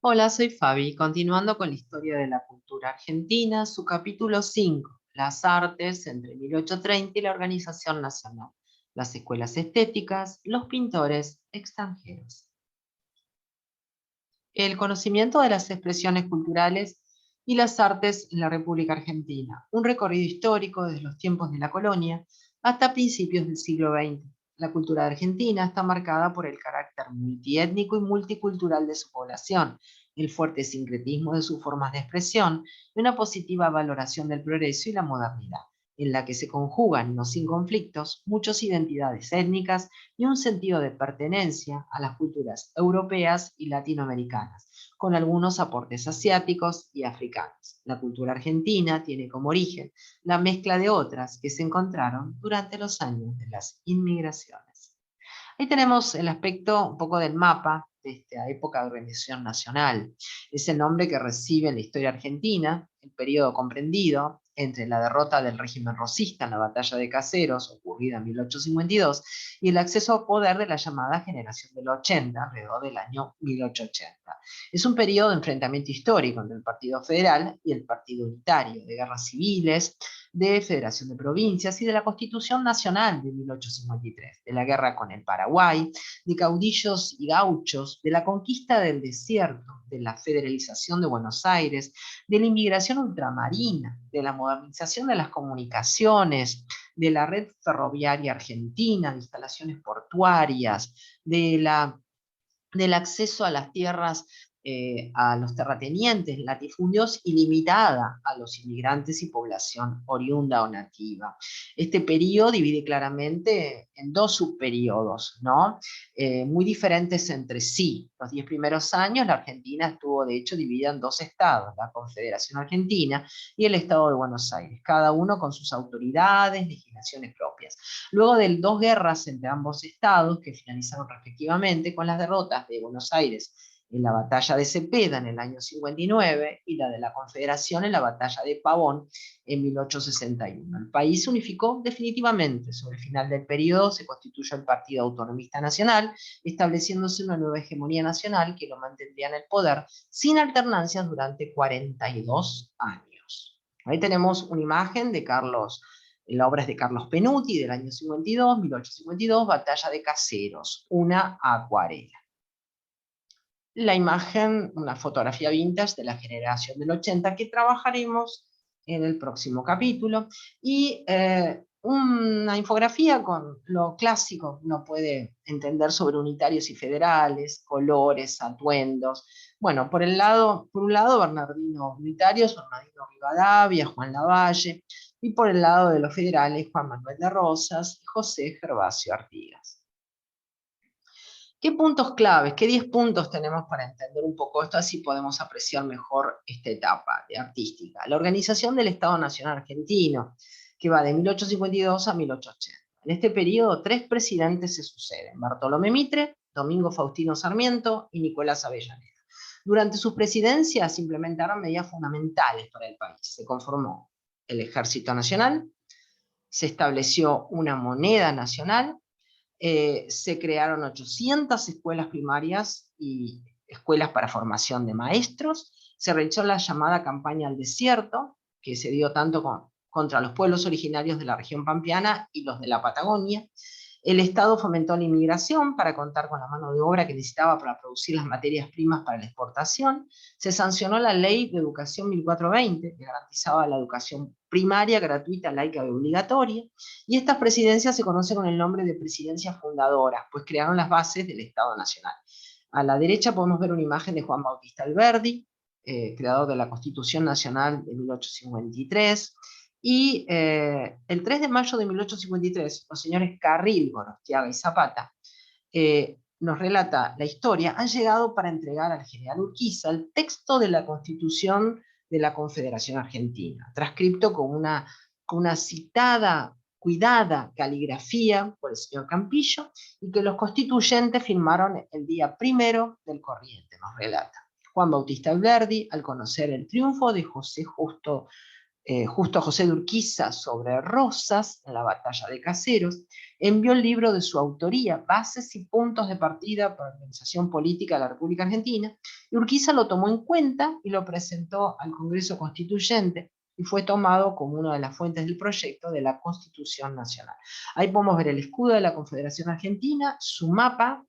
Hola, soy Fabi, continuando con la historia de la cultura argentina, su capítulo 5, las artes entre 1830 y la organización nacional, las escuelas estéticas, los pintores extranjeros. El conocimiento de las expresiones culturales y las artes en la República Argentina, un recorrido histórico desde los tiempos de la colonia hasta principios del siglo XX. La cultura argentina está marcada por el carácter multiétnico y multicultural de su población, el fuerte sincretismo de sus formas de expresión y una positiva valoración del progreso y la modernidad, en la que se conjugan, no sin conflictos, muchas identidades étnicas y un sentido de pertenencia a las culturas europeas y latinoamericanas, con algunos aportes asiáticos y africanos. La cultura argentina tiene como origen la mezcla de otras que se encontraron durante los años de las inmigraciones. Ahí tenemos el aspecto un poco del mapa de esta época de organización nacional. Es el nombre que recibe en la historia argentina, el periodo comprendido entre la derrota del régimen rosista en la batalla de Caseros, ocurrida en 1852, y el acceso al poder de la llamada generación del 80, alrededor del año 1880. Es un periodo de enfrentamiento histórico entre el Partido Federal y el Partido Unitario, de guerras civiles, de Federación de Provincias y de la Constitución Nacional de 1853, de la guerra con el Paraguay, de caudillos y gauchos, de la conquista del desierto, de la federalización de Buenos Aires, de la inmigración ultramarina, de la modernización de las comunicaciones, de la red ferroviaria argentina, de instalaciones portuarias, del acceso a las tierras, a los terratenientes, latifundios, y limitada a los inmigrantes y población oriunda o nativa. Este periodo divide claramente en dos subperiodos, ¿no? Muy diferentes entre sí. Los 10 primeros años la Argentina estuvo de hecho dividida en dos estados, la Confederación Argentina y el Estado de Buenos Aires, cada uno con sus autoridades, legislaciones propias. Luego de dos guerras entre ambos estados, que finalizaron respectivamente con las derrotas de Buenos Aires en la batalla de Cepeda en el año 59 y la de la Confederación en la batalla de Pavón en 1861. El país se unificó definitivamente. Sobre el final del periodo se constituyó el Partido Autonomista Nacional, estableciéndose una nueva hegemonía nacional que lo mantendría en el poder sin alternancias durante 42 años. Ahí tenemos una imagen de la obra es de Carlos Penuti, del año 52, 1852, Batalla de Caseros, una acuarela. La imagen, una fotografía vintage de la generación del 80 que trabajaremos en el próximo capítulo, y una infografía con lo clásico uno puede entender sobre unitarios y federales, colores, atuendos. Bueno, por un lado, Bernardino Unitarios, Bernardino Rivadavia, Juan Lavalle, y por el lado de los federales, Juan Manuel de Rosas y José Gervasio Artigas. ¿Qué puntos claves, qué 10 puntos tenemos para entender un poco esto? Así podemos apreciar mejor esta etapa artística. La organización del Estado Nacional Argentino, que va de 1852 a 1880. En este periodo, 3 presidentes se suceden: Bartolomé Mitre, Domingo Faustino Sarmiento y Nicolás Avellaneda. Durante sus presidencias se implementaron medidas fundamentales para el país. Se conformó el Ejército Nacional, se estableció una moneda nacional, se crearon 800 escuelas primarias y escuelas para formación de maestros, se realizó la llamada campaña al desierto, que se dio tanto contra los pueblos originarios de la región pampeana y los de la Patagonia. El Estado fomentó la inmigración para contar con la mano de obra que necesitaba para producir las materias primas para la exportación. Se sancionó la Ley de Educación 1420, que garantizaba la educación primaria, gratuita, laica y obligatoria. Y estas presidencias se conocen con el nombre de presidencias fundadoras, pues crearon las bases del Estado Nacional. A la derecha podemos ver una imagen de Juan Bautista Alberdi, creador de la Constitución Nacional de 1853, y el 3 de mayo de 1853, los señores Carril, Gorostiaga y Zapata, nos relata la historia, han llegado para entregar al general Urquiza el texto de la Constitución de la Confederación Argentina, transcripto con una citada, cuidada caligrafía por el señor Campillo, y que los constituyentes firmaron el día 1 del corriente, nos relata. Juan Bautista Alberdi, al conocer el triunfo de José Justo Justo José de Urquiza sobre Rosas, en la batalla de Caseros, envió el libro de su autoría, Bases y Puntos de Partida para la Organización Política de la República Argentina, y Urquiza lo tomó en cuenta y lo presentó al Congreso Constituyente, y fue tomado como una de las fuentes del proyecto de la Constitución Nacional. Ahí podemos ver el escudo de la Confederación Argentina, su mapa,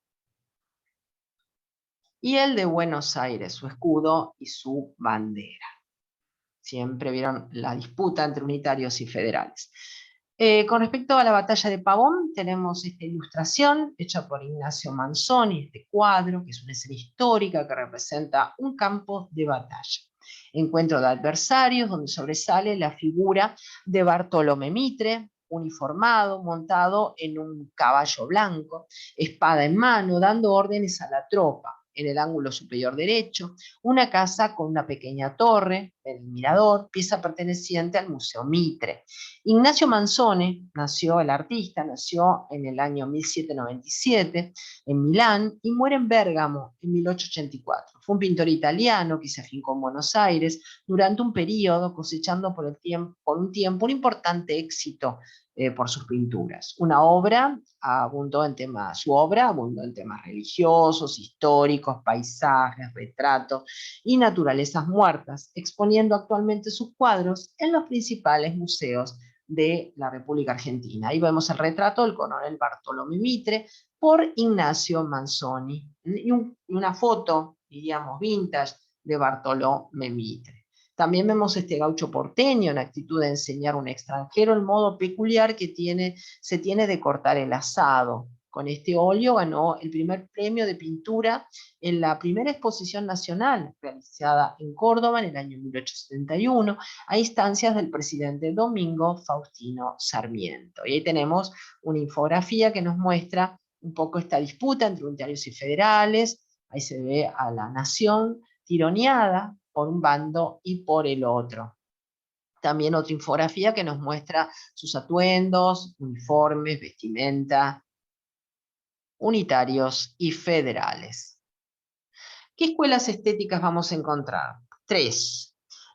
y el de Buenos Aires, su escudo y su bandera. Siempre vieron la disputa entre unitarios y federales. Con respecto a la batalla de Pavón, tenemos esta ilustración hecha por Ignacio Manzoni, este cuadro, que es una escena histórica que representa un campo de batalla. Encuentro de adversarios, donde sobresale la figura de Bartolomé Mitre, uniformado, montado en un caballo blanco, espada en mano, dando órdenes a la tropa. En el ángulo superior derecho, una casa con una pequeña torre, el mirador, pieza perteneciente al Museo Mitre. Ignacio Manzoni, el artista, nació en el año 1797 en Milán y muere en Bérgamo en 1884. Fue un pintor italiano que se afincó en Buenos Aires durante un periodo, cosechando por un tiempo un importante éxito por sus pinturas. Su obra abundó en temas religiosos, históricos, paisajes, retratos y naturalezas muertas, exponiendo actualmente sus cuadros en los principales museos de la República Argentina. Ahí vemos el retrato del coronel Bartolomé Mitre por Ignacio Manzoni y una foto, diríamos, vintage de Bartolomé Mitre. También vemos este gaucho porteño en actitud de enseñar a un extranjero el modo peculiar que se tiene de cortar el asado. Con este óleo ganó el primer premio de pintura en la primera exposición nacional realizada en Córdoba en el año 1871 a instancias del presidente Domingo Faustino Sarmiento. Y ahí tenemos una infografía que nos muestra un poco esta disputa entre unitarios y federales. Ahí se ve a la nación tironeada por un bando y por el otro. También otra infografía que nos muestra sus atuendos, uniformes, vestimenta, unitarios y federales. ¿Qué escuelas estéticas vamos a encontrar? 3.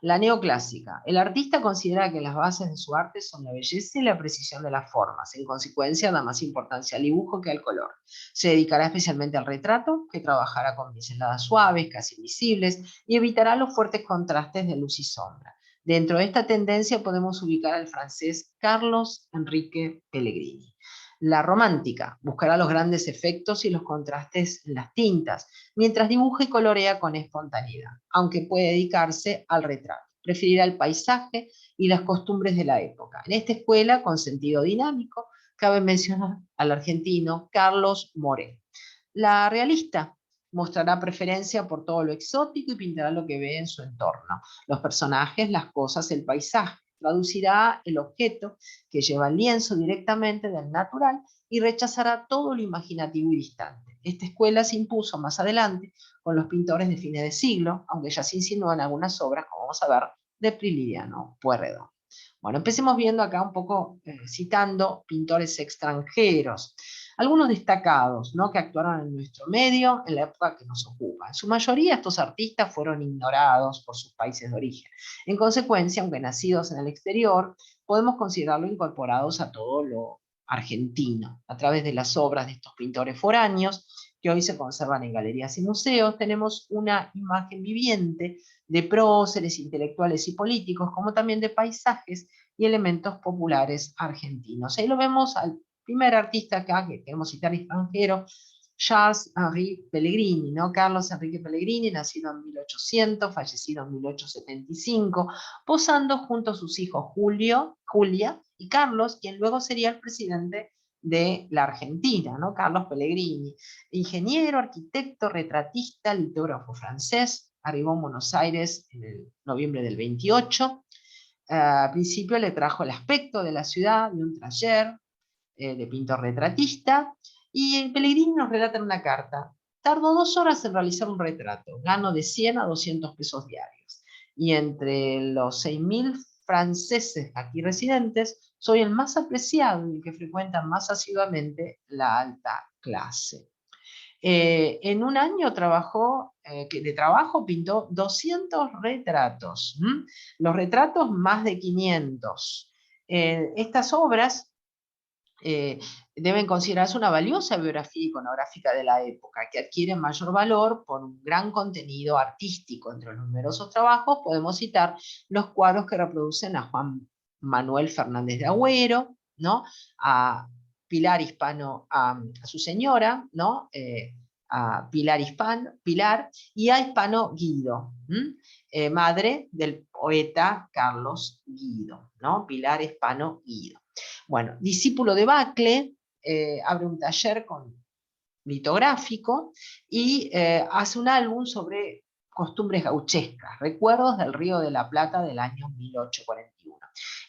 La neoclásica. El artista considera que las bases de su arte son la belleza y la precisión de las formas. En consecuencia, da más importancia al dibujo que al color. Se dedicará especialmente al retrato, que trabajará con pinceladas suaves, casi invisibles, y evitará los fuertes contrastes de luz y sombra. Dentro de esta tendencia podemos ubicar al francés Carlos Enrique Pellegrini. La romántica buscará los grandes efectos y los contrastes en las tintas, mientras dibuja y colorea con espontaneidad, aunque puede dedicarse al retrato. Preferirá el paisaje y las costumbres de la época. En esta escuela, con sentido dinámico, cabe mencionar al argentino Carlos Morel. La realista mostrará preferencia por todo lo exótico y pintará lo que ve en su entorno, los personajes, las cosas, el paisaje. Traducirá el objeto que lleva el lienzo directamente del natural y rechazará todo lo imaginativo y distante. Esta escuela se impuso más adelante con los pintores de fines de siglo, aunque ya se insinúan algunas obras, como vamos a ver, de Prilidiano Pueyrredón. Bueno, empecemos viendo acá un poco, citando pintores extranjeros. Algunos destacados, ¿no?, que actuaron en nuestro medio en la época que nos ocupa. En su mayoría estos artistas fueron ignorados por sus países de origen. En consecuencia, aunque nacidos en el exterior, podemos considerarlos incorporados a todo lo argentino. A través de las obras de estos pintores foráneos, que hoy se conservan en galerías y museos, tenemos una imagen viviente de próceres, intelectuales y políticos, como también de paisajes y elementos populares argentinos. Ahí lo vemos al primer artista acá que queremos citar extranjero, Charles-Henri Pellegrini, ¿no? Carlos Enrique Pellegrini, nacido en 1800, fallecido en 1875, posando junto a sus hijos Julia y Carlos, quien luego sería el presidente de la Argentina, ¿no? Carlos Pellegrini, ingeniero, arquitecto, retratista, litógrafo francés, arribó en Buenos Aires en el noviembre del 28. Al principio le trajo el aspecto de la ciudad, de un taller de pintor retratista, y Pellegrini nos relata en una carta: tardó 2 horas en realizar un retrato, gano de 100 a 200 pesos diarios, y entre los 6.000 franceses aquí residentes, soy el más apreciado y el que frecuenta más asiduamente la alta clase. En un año de trabajo pintó 200 retratos. Los retratos más de 500. Estas obras deben considerarse una valiosa biografía iconográfica de la época, que adquiere mayor valor por un gran contenido artístico. Entre los numerosos trabajos podemos citar los cuadros que reproducen a Juan Manuel Fernández de Agüero, ¿no? A Pilar Hispano, a su señora, ¿no? A Pilar y a Hispano Guido, madre del poeta Carlos Guido, ¿no? Pilar Hispano Guido. Bueno, discípulo de Bacle, abre un taller litográfico y hace un álbum sobre costumbres gauchescas, recuerdos del Río de la Plata del año 1841.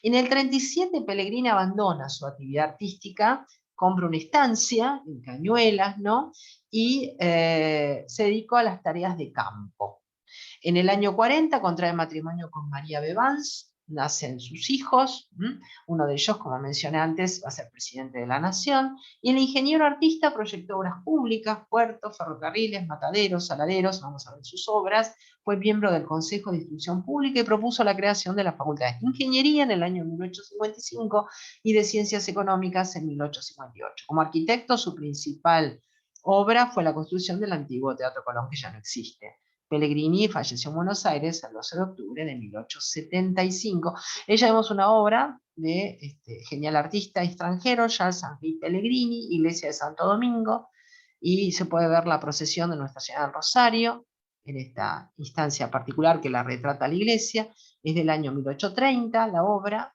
En el 37 Pellegrini abandona su actividad artística, compra una estancia en Cañuelas, ¿no? Y se dedicó a las tareas de campo. En el año 40 contrae matrimonio con María Bebans, nacen sus hijos, uno de ellos, como mencioné antes, va a ser presidente de la Nación, y el ingeniero artista proyectó obras públicas, puertos, ferrocarriles, mataderos, saladeros, vamos a ver sus obras, fue miembro del Consejo de Instrucción Pública y propuso la creación de la Facultad de Ingeniería en el año 1855 y de Ciencias Económicas en 1858. Como arquitecto, su principal obra fue la construcción del antiguo Teatro Colón, que ya no existe. Pellegrini falleció en Buenos Aires el 12 de octubre de 1875. Ella vemos una obra de genial artista extranjero, Charles-Henri Pellegrini, Iglesia de Santo Domingo, y se puede ver la procesión de Nuestra Señora del Rosario, en esta instancia particular que la retrata la iglesia. Es del año 1830 la obra,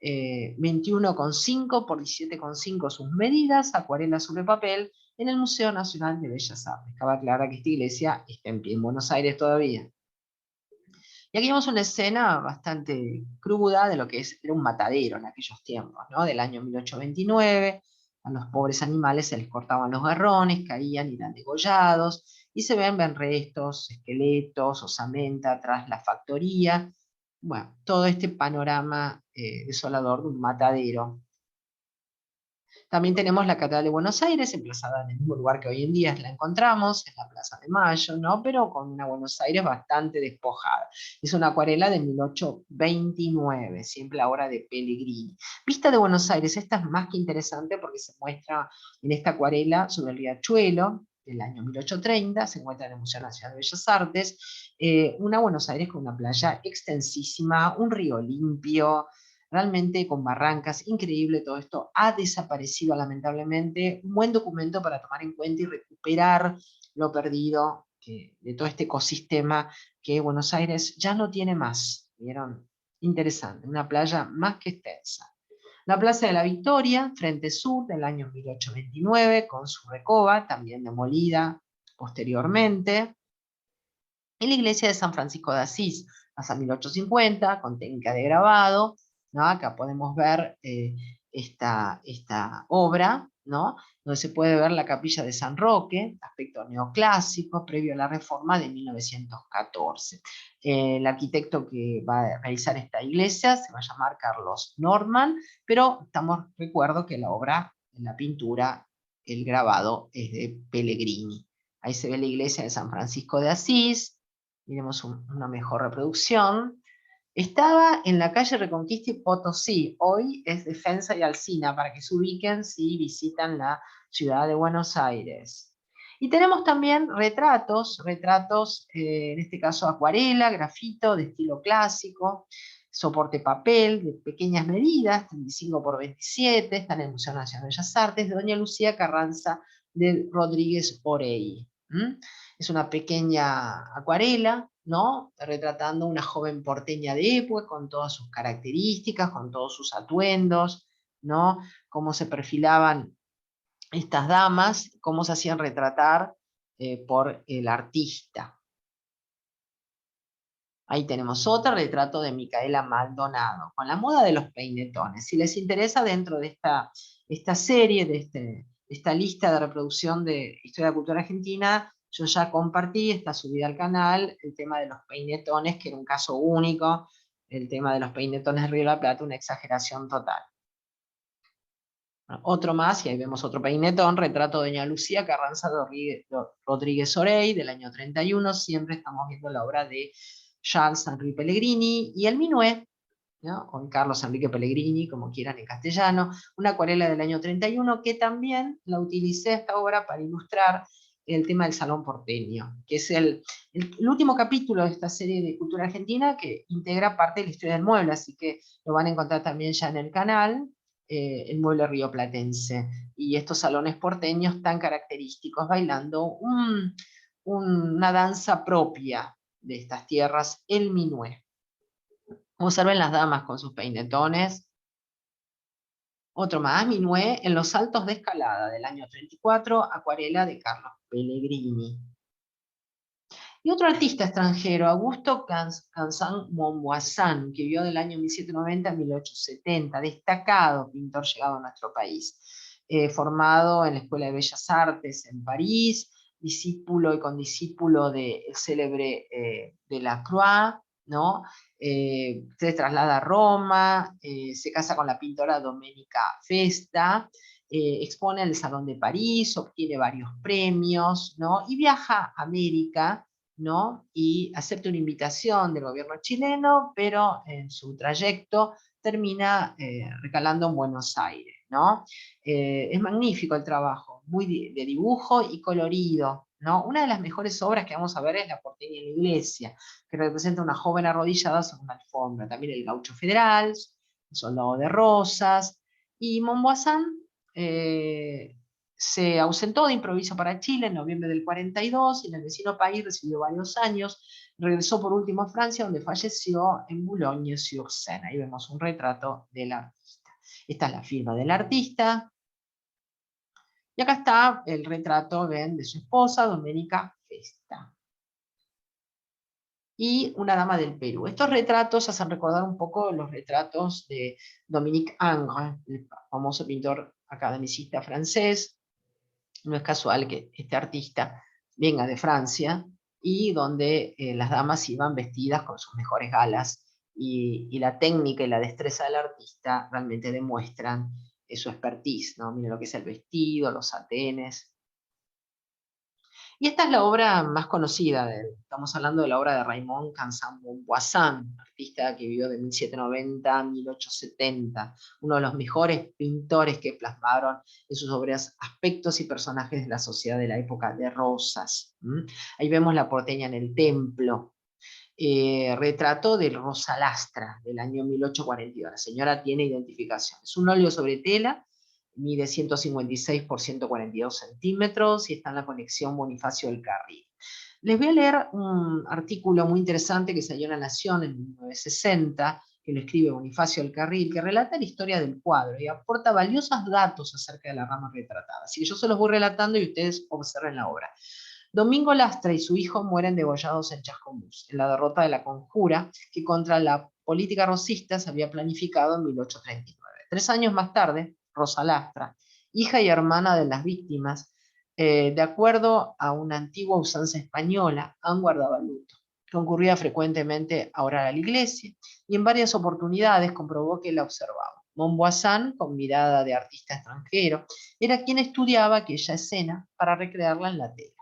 21,5 por 17,5 sus medidas, acuarela sobre papel, en el Museo Nacional de Bellas Artes. Cabe aclarar que esta iglesia está en pie en Buenos Aires todavía. Y aquí vemos una escena bastante cruda de lo que era un matadero en aquellos tiempos, ¿no? Del año 1829. A los pobres animales se les cortaban los garrones, caían y eran degollados, y se ven restos, esqueletos, osamenta tras la factoría. Bueno, todo este panorama desolador de un matadero. También tenemos la Catedral de Buenos Aires, emplazada en el mismo lugar que hoy en día la encontramos, en la Plaza de Mayo, ¿no? Pero con una Buenos Aires bastante despojada. Es una acuarela de 1829, siempre la obra de Pellegrini. Vista de Buenos Aires, esta es más que interesante porque se muestra en esta acuarela sobre el riachuelo del año 1830, se encuentra en el Museo Nacional de Bellas Artes, una Buenos Aires con una playa extensísima, un río limpio, realmente con barrancas, increíble todo esto, ha desaparecido lamentablemente, un buen documento para tomar en cuenta y recuperar lo perdido de todo este ecosistema que Buenos Aires ya no tiene más, ¿vieron? Interesante, una playa más que extensa. La Plaza de la Victoria, frente sur, del año 1829, con su recoba, también demolida posteriormente. Y la iglesia de San Francisco de Asís, hasta 1850, con técnica de grabado, ¿no? Acá podemos ver esta obra, ¿no? Donde se puede ver la capilla de San Roque, aspecto neoclásico, previo a la reforma de 1914. El arquitecto que va a realizar esta iglesia se va a llamar Carlos Norman, pero recuerdo que la obra, la pintura, el grabado es de Pellegrini. Ahí se ve la iglesia de San Francisco de Asís. Miremos una mejor reproducción. Estaba en la calle Reconquista y Potosí, hoy es Defensa y Alsina, para que se ubiquen si visitan la ciudad de Buenos Aires. Y tenemos también retratos, en este caso acuarela, grafito de estilo clásico, soporte papel de pequeñas medidas, 35 por 27, está en el Museo Nacional de Bellas Artes, de doña Lucía Carranza de Rodríguez Orey. Es una pequeña acuarela, ¿no? Retratando una joven porteña de época, con todas sus características, con todos sus atuendos, ¿no? Cómo se perfilaban estas damas, cómo se hacían retratar por el artista. Ahí tenemos otro retrato de Micaela Maldonado, con la moda de los peinetones. Si les interesa, dentro de esta serie, de esta lista de reproducción de Historia de la Cultura Argentina, yo ya compartí, está subida al canal, el tema de los peinetones, que era un caso único, el tema de los peinetones de Río de la Plata, una exageración total. Otro más, y ahí vemos otro peinetón, retrato de doña Lucía Carranza Rodríguez Orey, del año 31, siempre estamos viendo la obra de Charles Henri Pellegrini, y el Minué, ¿no? O Carlos Enrique Pellegrini, como quieran en castellano, una acuarela del año 31, que también la utilicé esta obra para ilustrar el tema del Salón Porteño, que es el último capítulo de esta serie de Cultura Argentina que integra parte de la historia del mueble, así que lo van a encontrar también ya en el canal, el mueble rioplatense, y estos salones porteños tan característicos, bailando una danza propia de estas tierras, el minué. Observen las damas con sus peinetones. Otro más, Minué en los Saltos de Escalada, del año 34, acuarela de Carlos Pellegrini. Y otro artista extranjero, Augusto Cansan Montmoisson, que vivió del año 1790 a 1870, destacado pintor llegado a nuestro país, formado en la Escuela de Bellas Artes en París, discípulo y condiscípulo del célebre Delacroix, ¿no? Se traslada a Roma, se casa con la pintora Domenica Festa, expone en el Salón de París, obtiene varios premios, ¿no? Y viaja a América, ¿no? Y acepta una invitación del gobierno chileno, pero en su trayecto termina recalando en Buenos Aires, ¿no? Es magnífico el trabajo, muy de dibujo y colorido, ¿no? Una de las mejores obras que vamos a ver es La porteña en la iglesia, que representa a una joven arrodillada sobre una alfombra, también El gaucho federal, El soldado de rosas, y Montmoisson se ausentó de improviso para Chile en noviembre del 42 y en el vecino país residió varios años. Regresó por último a Francia, donde falleció en Boulogne-sur-Seine. Ahí vemos un retrato del artista. Esta es la firma del artista. Y acá está el retrato, ven, de su esposa, Domenica Festa. Y una dama del Perú. Estos retratos hacen recordar un poco los retratos de Dominique Ingres, el famoso pintor academicista francés. No es casual que este artista venga de Francia y donde las damas iban vestidas con sus mejores galas y la técnica y la destreza del artista realmente demuestran su expertise, ¿no? Miren lo que es el vestido, los satenes. Y esta es la obra más conocida de él. Estamos hablando de la obra de Raymond Cansan Montmoisson, artista que vivió de 1790 a 1870, uno de los mejores pintores que plasmaron en sus obras aspectos y personajes de la sociedad de la época de Rosas. Ahí vemos la porteña en el templo. Retrato de Rosa Lastra, del año 1842. La señora tiene identificación. Es un óleo sobre tela, mide 156 por 142 centímetros y está en la colección Bonifacio del Carril. Les voy a leer un artículo muy interesante que salió en La Nación en 1960, que lo escribe Bonifacio del Carril, que relata la historia del cuadro y aporta valiosos datos acerca de la rama retratada. Así que yo se los voy relatando y ustedes observen la obra. Domingo Lastra y su hijo mueren degollados en Chascomús, en la derrota de la conjura que contra la política rosista se había planificado en 1839. 3 años más tarde, Rosa Lastra, hija y hermana de las víctimas, de acuerdo a una antigua usanza española, aún guardaba luto. Concurría frecuentemente a orar a la iglesia y en varias oportunidades comprobó que la observaba. Montmoisson, con mirada de artista extranjero, era quien estudiaba aquella escena para recrearla en la tela.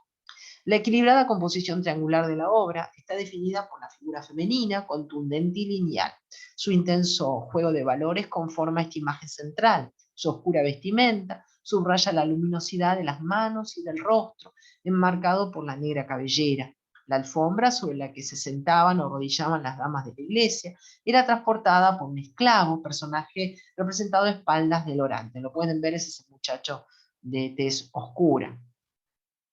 La equilibrada composición triangular de la obra está definida por la figura femenina, contundente y lineal. Su intenso juego de valores conforma esta imagen central. Su oscura vestimenta subraya la luminosidad de las manos y del rostro, enmarcado por la negra cabellera. La alfombra sobre la que se sentaban o arrodillaban las damas de la iglesia era transportada por un esclavo, personaje representado a espaldas del orante. Lo pueden ver, es ese muchacho de tez oscura.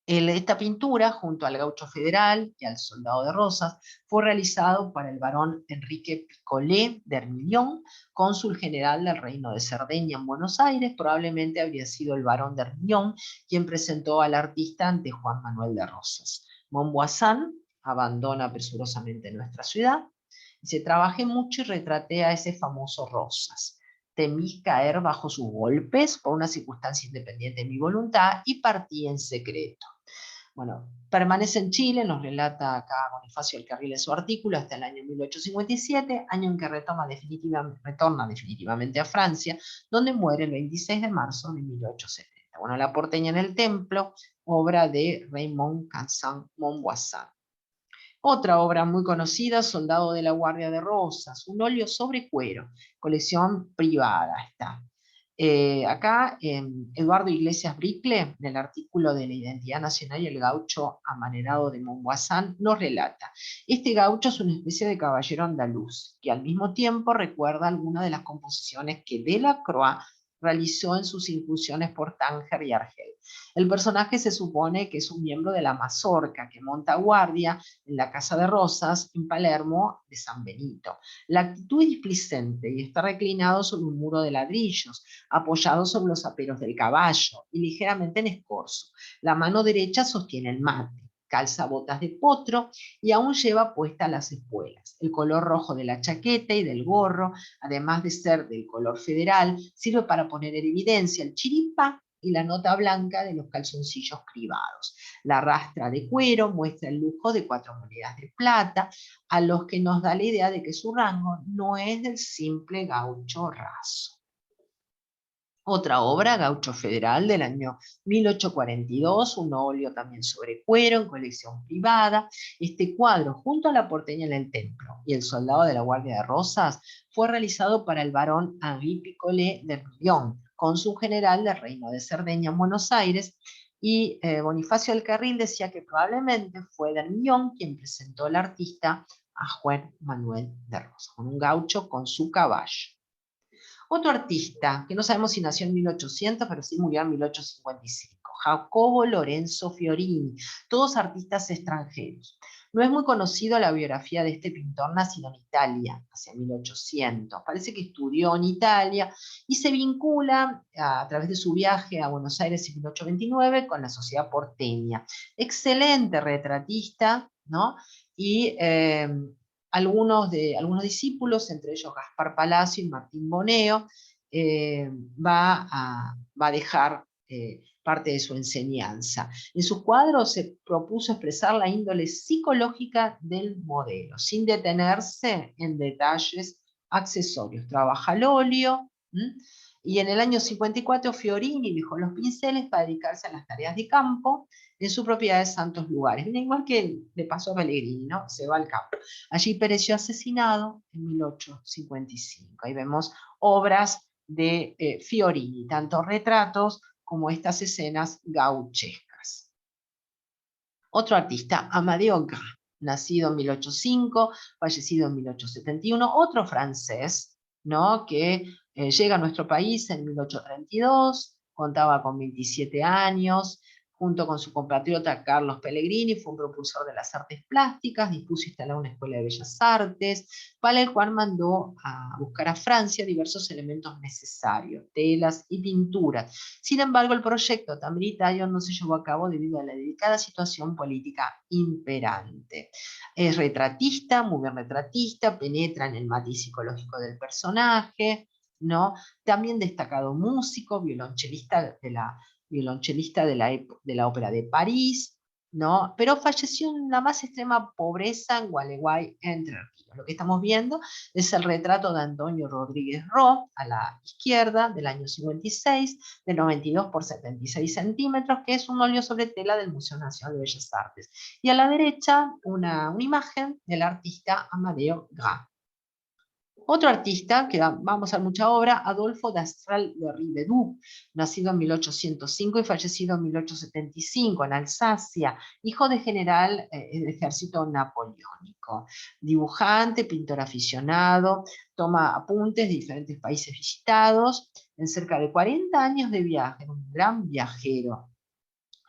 Esta pintura, junto al Gaucho Federal y al Soldado de Rosas, fue realizado para el barón Enrique Picolé de Hermillón, cónsul general del Reino de Cerdeña en Buenos Aires. Probablemente habría sido el barón de Hermillón quien presentó al artista ante Juan Manuel de Rosas. Montmoisson abandona presurosamente nuestra ciudad. Dice: trabajé mucho y retraté a ese famoso Rosas. Temí caer bajo sus golpes por una circunstancia independiente de mi voluntad y partí en secreto. Bueno, permanece en Chile, nos relata acá Bonifacio Alcarril en su artículo, hasta el año 1857, año en que retorna definitivamente a Francia, donde muere el 26 de marzo de 1870. Bueno, La porteña en el templo, obra de Raymond Queneau Montboisin. Otra obra muy conocida, Soldado de la Guardia de Rosas, un óleo sobre cuero, colección privada está. Acá Eduardo Iglesias Bricle, en el artículo de la identidad nacional y el gaucho amanerado de Montboisin, nos relata: este gaucho es una especie de caballero andaluz, que al mismo tiempo recuerda algunas de las composiciones que Delacroix realizó en sus incursiones por Tánger y Argel. El personaje se supone que es un miembro de la mazorca que monta guardia en la Casa de Rosas, en Palermo, de San Benito. La actitud es displicente y está reclinado sobre un muro de ladrillos, apoyado sobre los aperos del caballo y ligeramente en escorzo. La mano derecha sostiene el mate, calza botas de potro y aún lleva puestas las espuelas. El color rojo de la chaqueta y del gorro, además de ser del color federal, sirve para poner en evidencia el chiripá y la nota blanca de los calzoncillos cribados. La rastra de cuero muestra el lujo de 4 monedas de plata, a los que nos da la idea de que su rango no es del simple gaucho raso. Otra obra, Gaucho Federal, del año 1842, un óleo también sobre cuero en colección privada. Este cuadro, junto a La porteña en el templo y El soldado de la Guardia de Rosas, fue realizado para el barón Henri Picolet de Bouillon, cónsul general del Reino de Cerdeña en Buenos Aires, y Bonifacio Alcarril decía que probablemente fue Bouillon quien presentó al artista a Juan Manuel de Rosas, con un gaucho con su caballo. Otro artista, que no sabemos si nació en 1800, pero sí murió en 1855, Jacobo Lorenzo Fiorini, todos artistas extranjeros. No es muy conocido la biografía de este pintor nacido en Italia, hacia 1800. Parece que estudió en Italia y se vincula a través de su viaje a Buenos Aires en 1829 con la Sociedad Porteña. Excelente retratista, ¿no? Y algunos discípulos, entre ellos Gaspar Palacio y Martín Boneo, va a dejar parte de su enseñanza. En sus cuadros se propuso expresar la índole psicológica del modelo, sin detenerse en detalles accesorios. Trabaja al óleo, y en el año 54 Fiorini dejó los pinceles para dedicarse a las tareas de campo en su propiedad de Santos Lugares. Igual que le pasó a Pellegrini, ¿no? Se va al campo. Allí pereció asesinado en 1855. Ahí vemos obras de Fiorini, tanto retratos como estas escenas gauchescas. Otro artista, Amadeo Gras, nacido en 1805, fallecido en 1871, otro francés, ¿no? Que llega a nuestro país en 1832, contaba con 27 años, junto con su compatriota Carlos Pellegrini, fue un propulsor de las artes plásticas, dispuso instalar una escuela de bellas artes, para el cual mandó a buscar a Francia diversos elementos necesarios, telas y pinturas. Sin embargo, el proyecto tan prioritario no se llevó a cabo debido a la delicada situación política imperante. Es retratista, muy bien retratista, penetra en el matiz psicológico del personaje, ¿no? También destacado músico, violonchelista de la Ópera de París, ¿no? Pero falleció en la más extrema pobreza en Gualeguay, Entre Ríos. Lo que estamos viendo es el retrato de Antonio Rodríguez Ro, a la izquierda, del año 56, de 92 por 76 centímetros, que es un óleo sobre tela del Museo Nacional de Bellas Artes. Y a la derecha, una imagen del artista Amadeo Gras. Otro artista, que vamos a ver mucha obra, Adolfo d'Astral de Rivedoux, nacido en 1805 y fallecido en 1875 en Alsacia, hijo de general del ejército napoleónico. Dibujante, pintor aficionado, toma apuntes de diferentes países visitados, en cerca de 40 años de viaje, un gran viajero.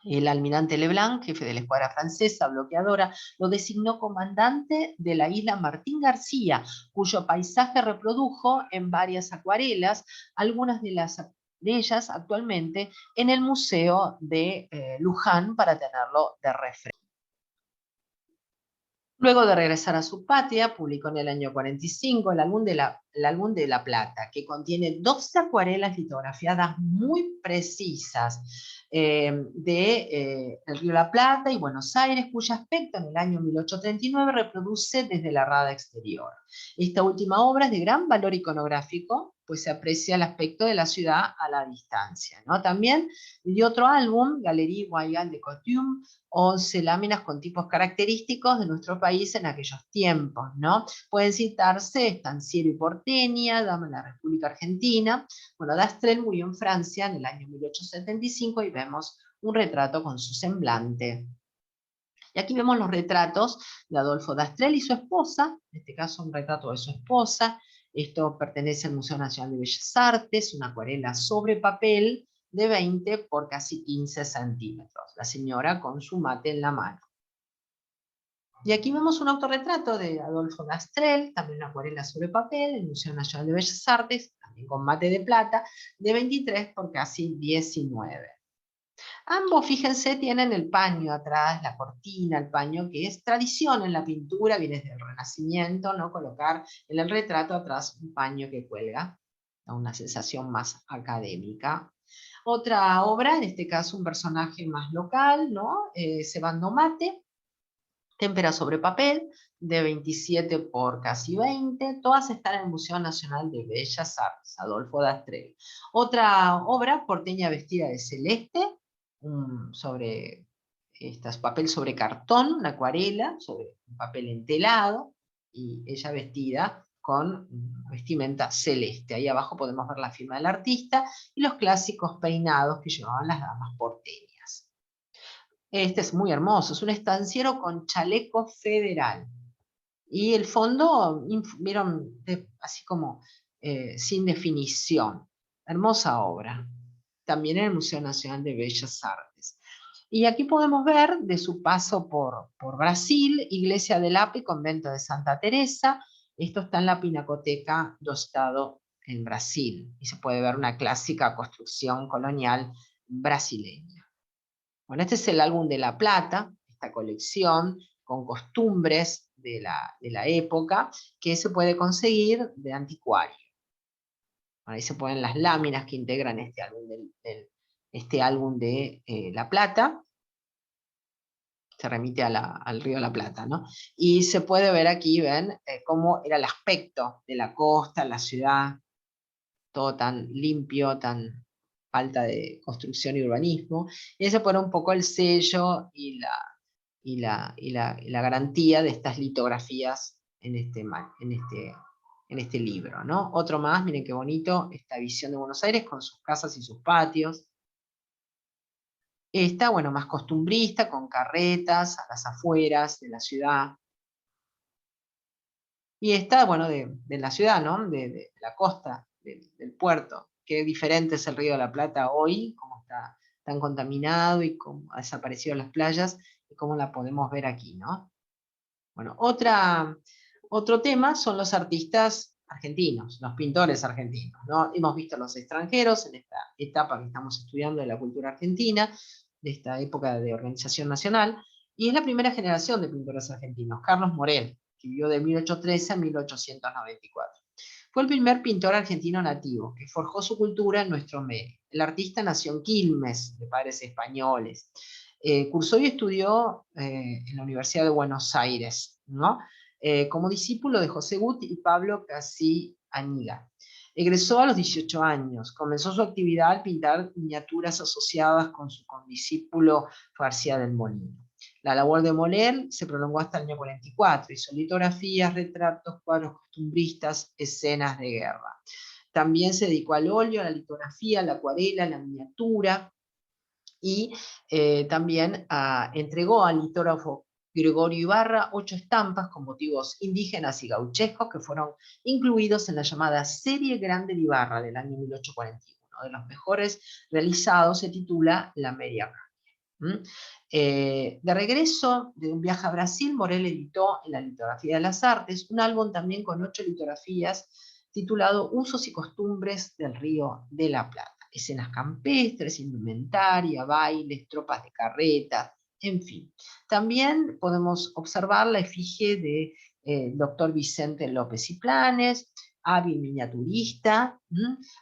El almirante Leblanc, jefe de la escuadra francesa bloqueadora, lo designó comandante de la isla Martín García, cuyo paisaje reprodujo en varias acuarelas, algunas de ellas actualmente en el Museo de Luján para tenerlo de referencia. Luego de regresar a su patria, publicó en el año 45 el álbum de la Plata, que contiene 12 acuarelas litografiadas muy precisas, el Río La Plata y Buenos Aires, cuyo aspecto en el año 1839 reproduce desde la rada exterior. Esta última obra es de gran valor iconográfico, pues se aprecia el aspecto de la ciudad a la distancia, ¿no? También dio otro álbum, Galerie Royale de Coutume, 11 láminas con tipos característicos de nuestro país en aquellos tiempos, ¿no? Pueden citarse Estanciero y Porteña, Dama de la República Argentina. Bueno, Dastrel murió en Francia en el año 1875 y vemos un retrato con su semblante. Y aquí vemos los retratos de Adolfo Dastrel y su esposa, en este caso un retrato de su esposa. Esto pertenece al Museo Nacional de Bellas Artes, una acuarela sobre papel de 20 por casi 15 centímetros. La señora con su mate en la mano. Y aquí vemos un autorretrato de Adolfo Dastrel, también una acuarela sobre papel, el Museo Nacional de Bellas Artes, también con mate de plata, de 23 por casi 19. Ambos, fíjense, tienen el paño atrás, la cortina, el paño, que es tradición en la pintura, viene desde el Renacimiento, ¿no? Colocar en el retrato atrás un paño que cuelga, da una sensación más académica. Otra obra, en este caso un personaje más local, ¿no? Cebando mate, témpera sobre papel, de 27 por casi 20, todas están en el Museo Nacional de Bellas Artes, Adolfo Dastrel. Otra obra, Porteña vestida de celeste, sobre papel sobre cartón, una acuarela, sobre un papel entelado, y ella vestida con vestimenta celeste. Ahí abajo podemos ver la firma del artista y los clásicos peinados que llevaban las damas porteñas. Este es muy hermoso, es un estanciero con chaleco federal. Y el fondo, vieron, así como sin definición. Hermosa obra. También en el Museo Nacional de Bellas Artes. Y aquí podemos ver de su paso por Brasil, Iglesia del Lapa y Convento de Santa Teresa. Esto está en la Pinacoteca do Estado en Brasil. Y se puede ver una clásica construcción colonial brasileña. Bueno, este es el álbum de La Plata, esta colección con costumbres de la época, que se puede conseguir de anticuario. Ahí se ponen las láminas que integran este álbum de La Plata. Se remite al río La Plata, ¿no? Y se puede ver aquí, ven, cómo era el aspecto de la costa, la ciudad, todo tan limpio, tan falta de construcción y urbanismo. Y ese pone un poco el sello y la garantía de estas litografías en este libro, ¿no? Otro más, miren qué bonito, esta visión de Buenos Aires con sus casas y sus patios. Esta, bueno, más costumbrista, con carretas a las afueras de la ciudad. Y esta, bueno, de la ciudad, ¿no? De la costa, del puerto. Qué diferente es el Río de la Plata hoy, cómo está tan contaminado y cómo ha desaparecido las playas y cómo la podemos ver aquí, ¿no? Bueno, otro tema son los artistas argentinos, los pintores argentinos, ¿no? Hemos visto a los extranjeros en esta etapa que estamos estudiando de la cultura argentina, de esta época de organización nacional, y es la primera generación de pintores argentinos, Carlos Morel, que vivió de 1813 a 1894. Fue el primer pintor argentino nativo que forjó su cultura en nuestro medio. El artista nació en Quilmes, de padres españoles. Cursó y estudió en la Universidad de Buenos Aires, ¿no? Como discípulo de José Gut y Pablo Casí Aniga. Egresó a los 18 años, comenzó su actividad al pintar miniaturas asociadas con su condiscípulo García del Molino. La labor de Morel se prolongó hasta el año 44, hizo litografías, retratos, cuadros costumbristas, escenas de guerra. También se dedicó al óleo, a la litografía, a la acuarela, a la miniatura, y también entregó al litógrafo Gregorio Ibarra 8 estampas con motivos indígenas y gauchescos que fueron incluidos en la llamada Serie Grande de Ibarra del año 1841. Uno de los mejores realizados se titula La Media Caña. De regreso de un viaje a Brasil, Morel editó en la Litografía de las Artes un álbum también con 8 litografías titulado Usos y Costumbres del Río de la Plata. Escenas campestres, indumentaria, bailes, tropas de carretas, en fin. También podemos observar la efigie de doctor Vicente López y Planes, hábil miniaturista,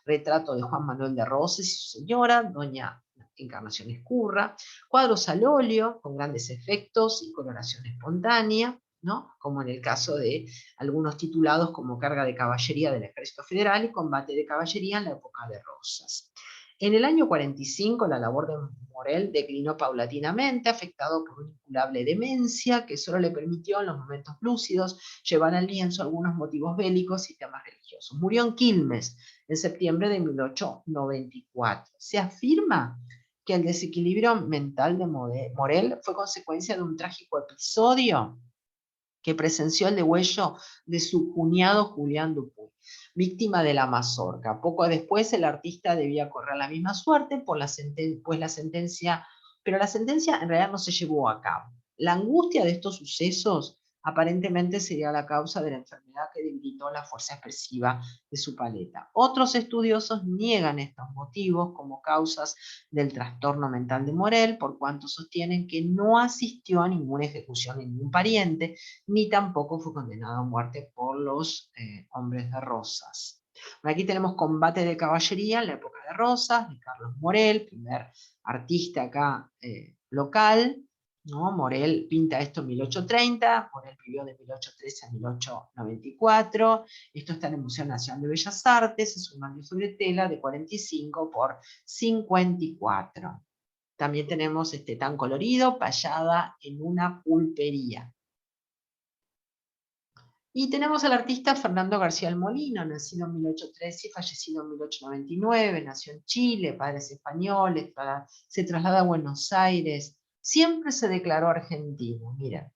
retrato de Juan Manuel de Roses y su señora, doña Encarnación Escurra, cuadros al óleo con grandes efectos y coloración espontánea, ¿no? Como en el caso de algunos titulados como Carga de Caballería del Ejército Federal y Combate de Caballería en la época de Rosas. En el año 45 la labor de Morell declinó paulatinamente, afectado por una incurable demencia que solo le permitió en los momentos lúcidos llevar al lienzo algunos motivos bélicos y temas religiosos. Murió en Quilmes en septiembre de 1894. Se afirma que el desequilibrio mental de Morell fue consecuencia de un trágico episodio que presenció el degüello de su cuñado Julián Dupuy, víctima de la mazorca. Poco después el artista debía correr la misma suerte por pues la sentencia, pero la sentencia en realidad no se llevó a cabo. La angustia de estos sucesos aparentemente sería la causa de la enfermedad que debilitó la fuerza expresiva de su paleta. Otros estudiosos niegan estos motivos como causas del trastorno mental de Morell, por cuanto sostienen que no asistió a ninguna ejecución de ningún pariente, ni tampoco fue condenado a muerte por los hombres de Rosas. Aquí tenemos Combate de Caballería en la época de Rosas, de Carlos Morell, primer artista acá local, ¿no? Morell pinta esto en 1830, Morell vivió de 1813 a 1894, esto está en el Museo Nacional de Bellas Artes, es un óleo sobre tela de 45 por 54. También tenemos este tan colorido, payada en una pulpería. Y tenemos al artista Fernando García del Molino, nacido en 1813 y fallecido en 1899, nació en Chile, padres españoles, se traslada a Buenos Aires, siempre se declaró argentino, miren.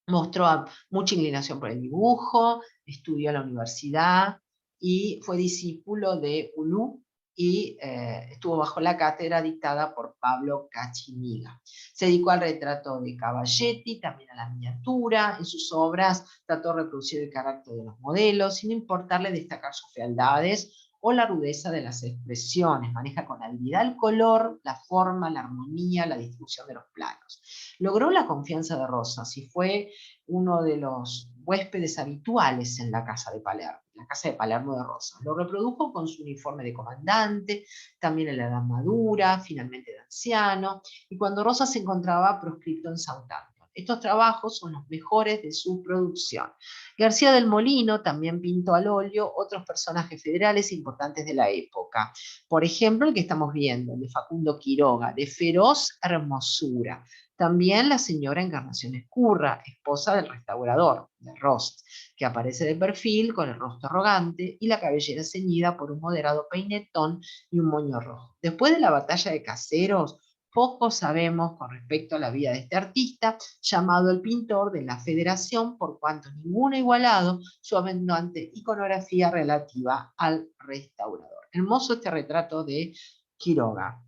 Mostró mucha inclinación por el dibujo, estudió en la universidad y fue discípulo de Ulú y estuvo bajo la cátedra dictada por Pablo Cachiniga. Se dedicó al retrato de Cavalletti, también a la miniatura. En sus obras trató de reproducir el carácter de los modelos, sin importarle destacar sus fealdades o la rudeza de las expresiones. Maneja con habilidad el color, la forma, la armonía, la distribución de los planos. Logró la confianza de Rosas y fue uno de los huéspedes habituales en la casa de Palermo, la casa de Palermo de Rosas. Lo reprodujo con su uniforme de comandante, también en la edad madura, finalmente de anciano, y cuando Rosas se encontraba proscripto en Southampton. Estos trabajos son los mejores de su producción. García del Molino también pintó al óleo otros personajes federales importantes de la época. Por ejemplo, el que estamos viendo, el de Facundo Quiroga, de feroz hermosura. También la señora Encarnación Escurra, esposa del restaurador, de Rosas, que aparece de perfil con el rostro arrogante y la cabellera ceñida por un moderado peinetón y un moño rojo. Después de la batalla de Caseros, poco sabemos con respecto a la vida de este artista, llamado el pintor de la Federación, por cuanto ninguno ha igualado su abundante iconografía relativa al restaurador. Hermoso este retrato de Quiroga.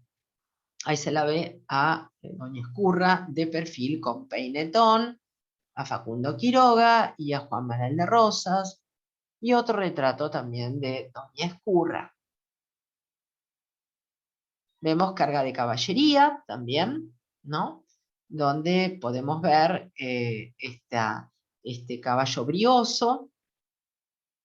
Ahí se la ve a doña Escurra de perfil con peinetón, a Facundo Quiroga y a Juan Manuel de Rosas, y otro retrato también de doña Escurra. Vemos Carga de Caballería también, ¿no? Donde podemos ver este caballo brioso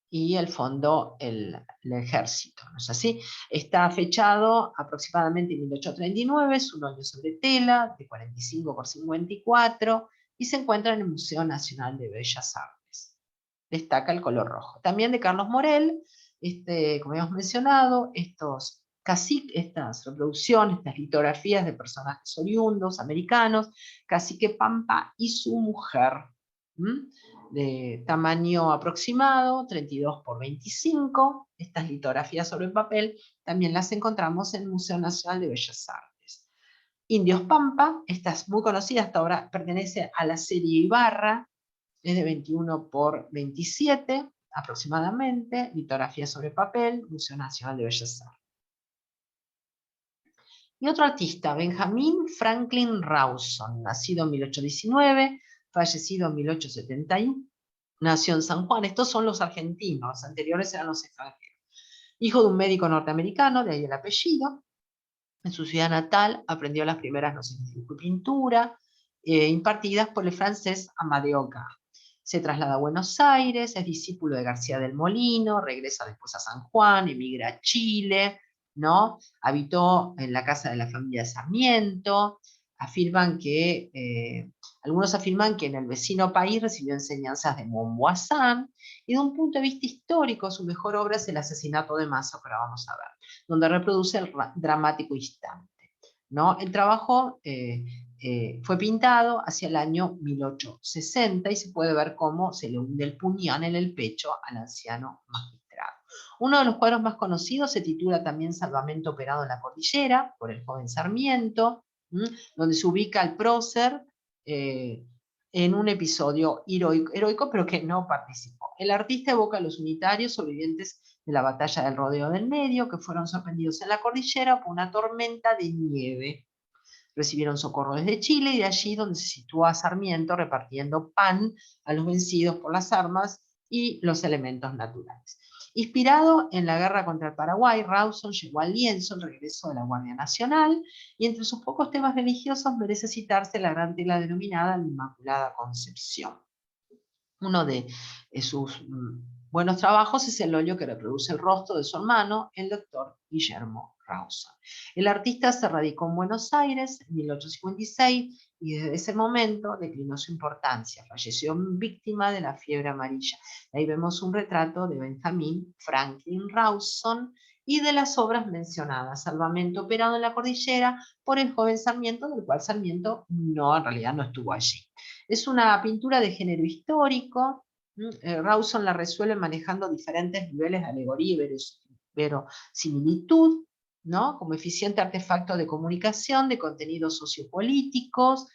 y el fondo el ejército, ¿no es así? Está fechado aproximadamente en 1839, es un óleo sobre tela de 45 por 54 y se encuentra en el Museo Nacional de Bellas Artes. Destaca el color rojo. También de Carlos Morell, como hemos mencionado, estas reproducciones, estas litografías de personajes oriundos, americanos, Cacique Pampa y su mujer, de tamaño aproximado, 32 por 25. Estas litografías sobre papel también las encontramos en el Museo Nacional de Bellas Artes. Indios Pampa, esta es muy conocida, esta obra pertenece a la serie Ibarra, es de 21 por 27 aproximadamente, litografía sobre papel, Museo Nacional de Bellas Artes. Y otro artista, Benjamin Franklin Rawson, nacido en 1819, fallecido en 1871, nació en San Juan. Estos son los argentinos, los anteriores eran los extranjeros. Hijo de un médico norteamericano, de ahí el apellido. En su ciudad natal aprendió las primeras nociones de dibujo y pintura, impartidas por el francés Amadeo Gard. Se traslada a Buenos Aires, es discípulo de García del Molino, regresa después a San Juan, emigra a Chile, ¿no? Habitó en la casa de la familia de Sarmiento. Algunos afirman que en el vecino país recibió enseñanzas de Montboisin, y de un punto de vista histórico su mejor obra es El asesinato de Mazo, que ahora vamos a ver, donde reproduce el dramático instante, ¿no? El trabajo fue pintado hacia el año 1860 y se puede ver cómo se le hunde el puñal en el pecho al anciano magistrado. Uno de los cuadros más conocidos se titula también Salvamento operado en la cordillera, por el joven Sarmiento, donde se ubica el prócer en un episodio heroico, pero que no participó. El artista evoca a los unitarios sobrevivientes de la batalla del Rodeo del Medio, que fueron sorprendidos en la cordillera por una tormenta de nieve. Recibieron socorro desde Chile, y de allí donde se sitúa Sarmiento repartiendo pan a los vencidos por las armas y los elementos naturales. Inspirado en la guerra contra el Paraguay, Rawson llevó al lienzo el regreso de la Guardia Nacional, y entre sus pocos temas religiosos merece citarse la gran tela denominada la Inmaculada Concepción. Uno de sus buenos trabajos es el óleo que reproduce el rostro de su hermano, el doctor Guillermo Rawson. El artista se radicó en Buenos Aires en 1856 y desde ese momento declinó su importancia. Falleció víctima de la fiebre amarilla. Ahí vemos un retrato de Benjamin Franklin Rawson y de las obras mencionadas: Salvamento operado en la cordillera, por el joven Sarmiento, del cual Sarmiento en realidad no estuvo allí. Es una pintura de género histórico. Rawson la resuelve manejando diferentes niveles de alegoría y verosimilitud, ¿no? Como eficiente artefacto de comunicación de contenidos sociopolíticos.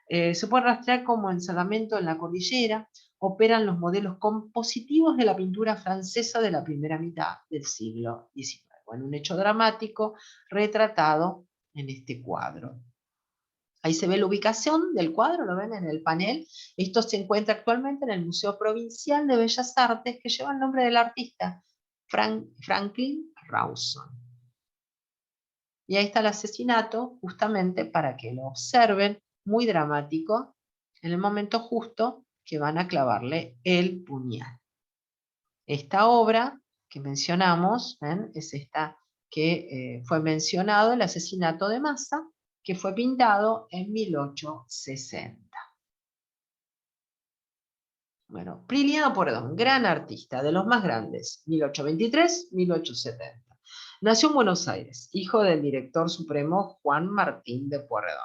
Se puede rastrear como en Salvamento en la cordillera operan los modelos compositivos de la pintura francesa de la primera mitad del siglo XIX. Bueno, un hecho dramático retratado en este cuadro. Ahí se ve la ubicación del cuadro, lo ven en el panel. Esto se encuentra actualmente en el Museo Provincial de Bellas Artes, que lleva el nombre del artista, Franklin Rawson. Y ahí está el asesinato, justamente para que lo observen, muy dramático, en el momento justo que van a clavarle el puñal. Esta obra que mencionamos, ¿ven? Es esta que fue mencionado, el asesinato de Maza, que fue pintado en 1860. Bueno, Priliano Pueyrredón, gran artista, de los más grandes, 1823-1870. Nació en Buenos Aires, hijo del director supremo Juan Martín de Pueyrredón.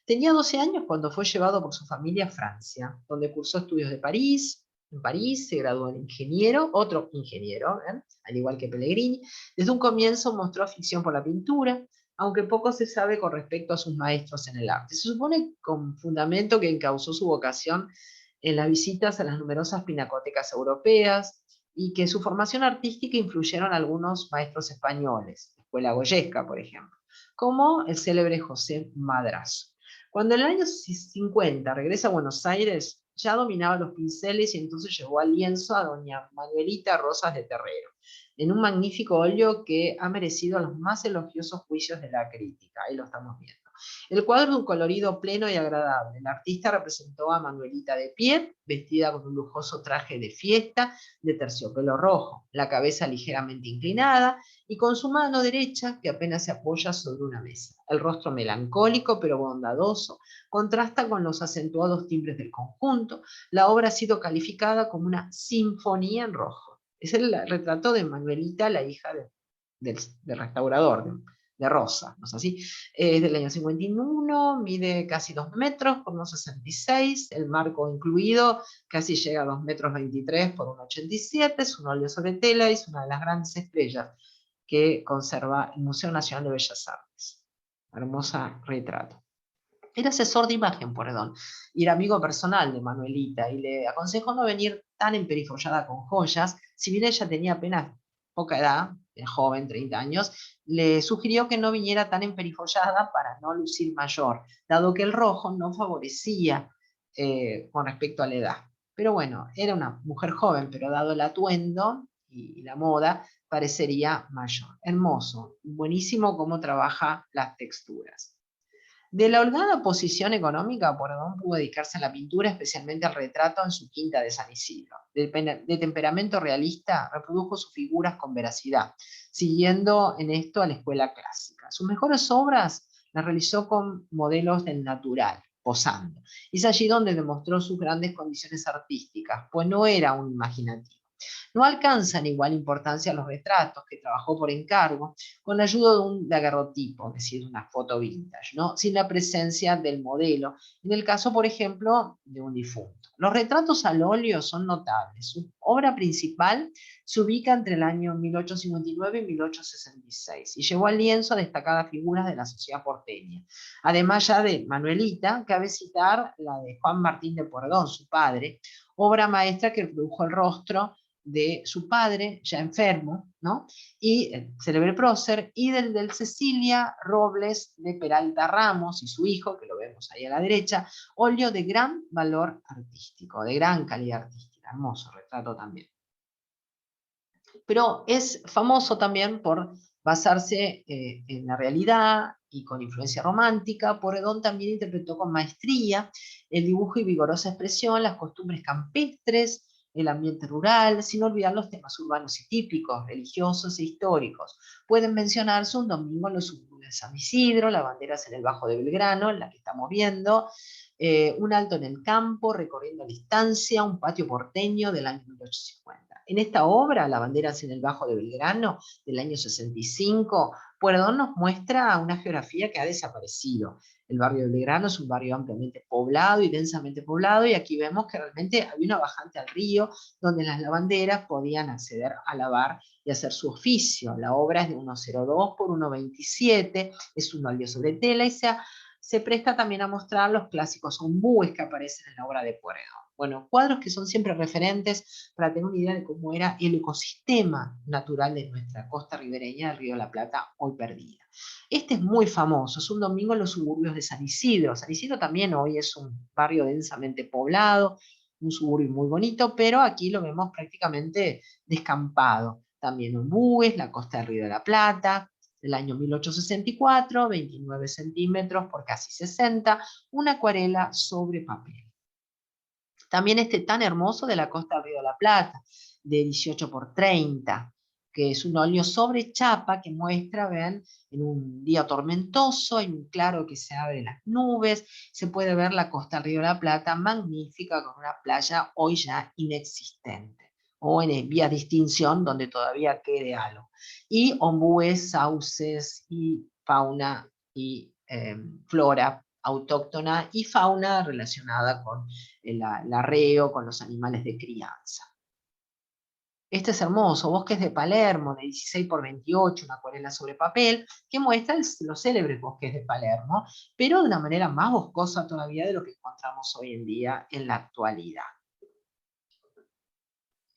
Tenía 12 años cuando fue llevado por su familia a Francia, donde cursó estudios de París. En París se graduó en ingeniero, otro ingeniero, al igual que Pellegrini. Desde un comienzo mostró afición por la pintura, aunque poco se sabe con respecto a sus maestros en el arte. Se supone con fundamento que encauzó su vocación en las visitas a las numerosas pinacotecas europeas, y que su formación artística influyeron algunos maestros españoles, Escuela Goyesca, por ejemplo, como el célebre José Madrazo. Cuando en el año 50 regresa a Buenos Aires, ya dominaba los pinceles, y entonces llevó al lienzo a doña Manuelita Rosas de Terrero, en un magnífico óleo que ha merecido los más elogiosos juicios de la crítica. Ahí lo estamos viendo. El cuadro es de un colorido pleno y agradable. El artista representó a Manuelita de pie, vestida con un lujoso traje de fiesta de terciopelo rojo, la cabeza ligeramente inclinada y con su mano derecha que apenas se apoya sobre una mesa. El rostro melancólico pero bondadoso contrasta con los acentuados timbres del conjunto. La obra ha sido calificada como una sinfonía en rojo. Es el retrato de Manuelita, la hija del restaurador, de Rosa, ¿no es así? Es del año 51, mide casi 2 metros por unos 66, el marco incluido casi llega a 2 metros 23 por 1,87, es un óleo sobre tela y es una de las grandes estrellas que conserva el Museo Nacional de Bellas Artes. Hermosa retrato. Era asesor de imagen, Pueyrredón, y era amigo personal de Manuelita, y le aconsejó no venir tan emperifollada con joyas. Si bien ella tenía apenas poca edad, joven, 30 años, le sugirió que no viniera tan emperifollada para no lucir mayor, dado que el rojo no favorecía con respecto a la edad. Pero bueno, era una mujer joven, pero dado el atuendo y la moda, parecería mayor. Hermoso, buenísimo cómo trabaja las texturas. De la holgada posición económica, Pueyrredón pudo dedicarse a la pintura, especialmente al retrato en su quinta de San Isidro. De temperamento realista, reprodujo sus figuras con veracidad, siguiendo en esto a la escuela clásica. Sus mejores obras las realizó con modelos del natural, posando. Es allí donde demostró sus grandes condiciones artísticas, pues no era un imaginativo. No alcanzan igual importancia los retratos que trabajó por encargo con la ayuda de un daguerrotipo, es decir, una foto vintage, ¿no? Sin la presencia del modelo, en el caso, por ejemplo, de un difunto. Los retratos al óleo son notables. Su obra principal se ubica entre el año 1859 y 1866 y llevó al lienzo a destacadas figuras de la sociedad porteña. Además ya de Manuelita, cabe citar la de Juan Martín de Pueyrredón, su padre, obra maestra que produjo el rostro de su padre, ya enfermo, ¿no? Y el célebre prócer, y del Cecilia Robles de Peralta Ramos y su hijo, que lo vemos ahí a la derecha, óleo de gran valor artístico, de gran calidad artística, hermoso retrato también. Pero es famoso también por basarse en la realidad y con influencia romántica. Pueyrredón también interpretó con maestría el dibujo y vigorosa expresión, las costumbres campestres, el ambiente rural, sin olvidar los temas urbanos y típicos, religiosos e históricos. Pueden mencionarse un domingo en los suburbios de San Isidro, las banderas en el Bajo de Belgrano, en la que estamos viendo, un alto en el campo, recorriendo la distancia, un patio porteño del año 1850. En esta obra, La banderas en el Bajo de Belgrano, del año 65, Pueyrredón nos muestra una geografía que ha desaparecido. El barrio de Belgrano es un barrio ampliamente poblado y densamente poblado, y aquí vemos que realmente había una bajante al río donde las lavanderas podían acceder a lavar y hacer su oficio. La obra es de 1,02 por 1,27, es un óleo sobre tela y se presta también a mostrar los clásicos ombúes que aparecen en la obra de Pueyrredón. Bueno, cuadros que son siempre referentes para tener una idea de cómo era el ecosistema natural de nuestra costa ribereña del Río de la Plata, hoy perdida. Este es muy famoso, es un domingo en los suburbios de San Isidro. San Isidro también hoy es un barrio densamente poblado, un suburbio muy bonito, pero aquí lo vemos prácticamente descampado. También ombúes, la costa del Río de la Plata, del año 1864, 29 centímetros por casi 60, una acuarela sobre papel. También este tan hermoso de la costa del Río de la Plata, de 18 por 30, que es un óleo sobre chapa que muestra, ven, en un día tormentoso, hay un claro que se abre las nubes, se puede ver la costa del Río de la Plata magnífica con una playa hoy ya inexistente, o en vías de extinción donde todavía quede algo. Y ombúes, sauces y fauna y flora autóctona y fauna relacionada con el arreo, con los animales de crianza. Este es hermoso, Bosques de Palermo, de 16 por 28, una acuarela sobre papel, que muestra los célebres bosques de Palermo, pero de una manera más boscosa todavía de lo que encontramos hoy en día en la actualidad.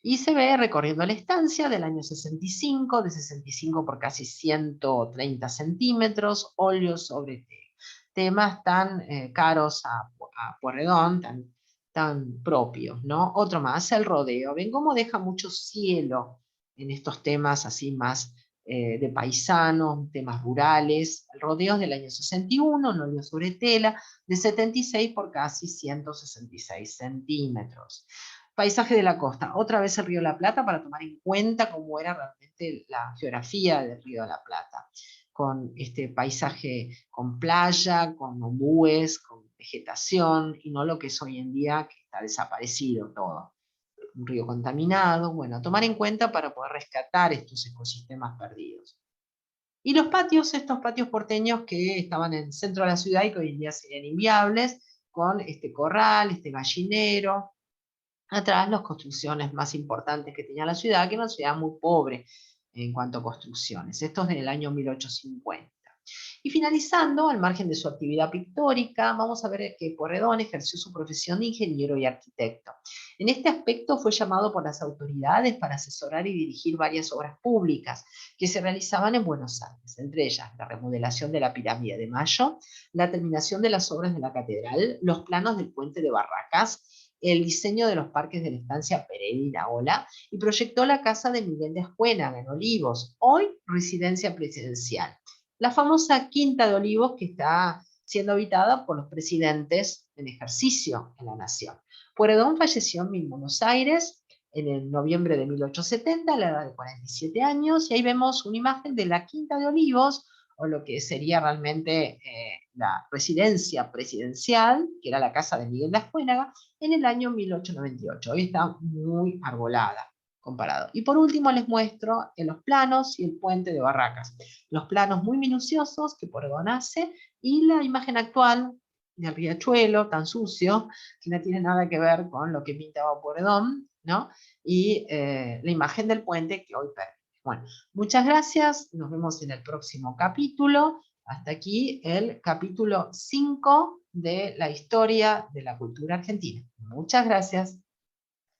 Y se ve recorriendo la estancia del año 65, de 65 por casi 130 centímetros, óleo sobre temas tan caros a Pueyrredón, tan propios, ¿no? Otro más, el rodeo. Ven cómo deja mucho cielo en estos temas así más de paisanos, temas rurales. El rodeo es del año 61, un óleo sobre tela, de 76 por casi 166 centímetros. Paisaje de la costa, otra vez el Río de la Plata para tomar en cuenta cómo era realmente la geografía del Río de la Plata, con este paisaje con playa, con ombúes, con vegetación, y no lo que es hoy en día que está desaparecido todo. Un río contaminado, bueno, a tomar en cuenta para poder rescatar estos ecosistemas perdidos. Y los patios, estos patios porteños que estaban en el centro de la ciudad y que hoy en día serían inviables, con este corral, este gallinero, atrás las construcciones más importantes que tenía la ciudad, que era una ciudad muy pobre en cuanto a construcciones. Esto es del año 1850. Y finalizando, al margen de su actividad pictórica, vamos a ver que Pueyrredón ejerció su profesión de ingeniero y arquitecto. En este aspecto fue llamado por las autoridades para asesorar y dirigir varias obras públicas que se realizaban en Buenos Aires, entre ellas la remodelación de la Pirámide de Mayo, la terminación de las obras de la catedral, los planos del puente de Barracas, el diseño de los parques de la estancia Pereira Ola, y proyectó la casa de Miguel de Ascuénaga en Olivos, hoy residencia presidencial. La famosa Quinta de Olivos, que está siendo habitada por los presidentes en ejercicio en la nación. Pueyrredón falleció en Buenos Aires en el noviembre de 1870, a la edad de 47 años, y ahí vemos una imagen de la Quinta de Olivos, o lo que sería realmente la residencia presidencial, que era la casa de Miguel de Ascuénaga, en el año 1898. Hoy está muy arbolada comparado. Y por último les muestro los planos y el puente de Barracas. Los planos muy minuciosos que Pueyrredón hace, y la imagen actual del riachuelo tan sucio, que no tiene nada que ver con lo que pintaba Pueyrredón, ¿no? Y la imagen del puente que hoy perdemos. Bueno, muchas gracias, nos vemos en el próximo capítulo. Hasta aquí el capítulo 5 de la historia de la cultura argentina. Muchas gracias.